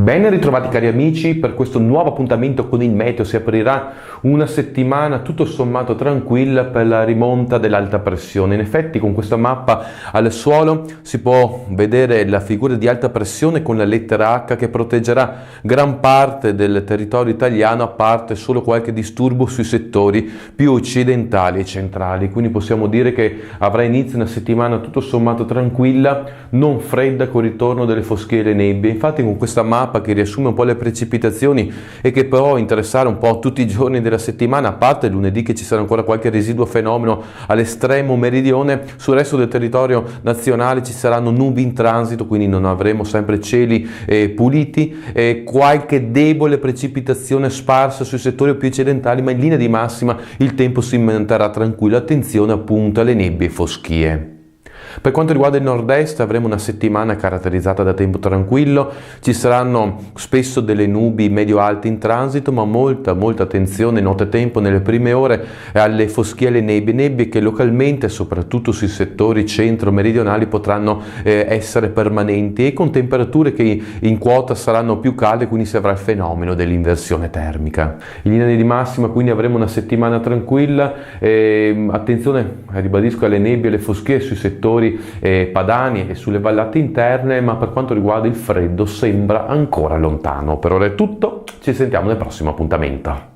Ben ritrovati cari amici, per questo nuovo appuntamento con il meteo. Si aprirà una settimana tutto sommato tranquilla per la rimonta dell'alta pressione. In effetti con questa mappa al suolo si può vedere la figura di alta pressione con la lettera H che proteggerà gran parte del territorio italiano, a parte solo qualche disturbo sui settori più occidentali e centrali. Quindi possiamo dire che avrà inizio una settimana tutto sommato tranquilla, non fredda, con il ritorno delle foschie e le nebbie. Infatti con questa mappa che riassume un po' le precipitazioni e che può interessare un po' tutti i giorni della settimana, a parte lunedì che ci sarà ancora qualche residuo fenomeno all'estremo meridione, sul resto del territorio nazionale ci saranno nubi in transito, quindi non avremo sempre cieli puliti, qualche debole precipitazione sparsa sui settori più occidentali, ma in linea di massima il tempo si manterrà tranquillo. Attenzione appunto alle nebbie e foschie. Per quanto riguarda il nord-est avremo una settimana caratterizzata da tempo tranquillo, ci saranno spesso delle nubi medio-alte in transito, ma molta attenzione nottetempo nelle prime ore alle foschie e alle nebbie che localmente, soprattutto sui settori centro-meridionali, potranno essere permanenti e con temperature che in quota saranno più calde, quindi si avrà il fenomeno dell'inversione termica. In linea di massima quindi avremo una settimana tranquilla, attenzione, ribadisco, alle nebbie e alle foschie sui settori padani e sulle vallate interne, ma per quanto riguarda il freddo sembra ancora lontano. Per ora è tutto, ci sentiamo nel prossimo appuntamento.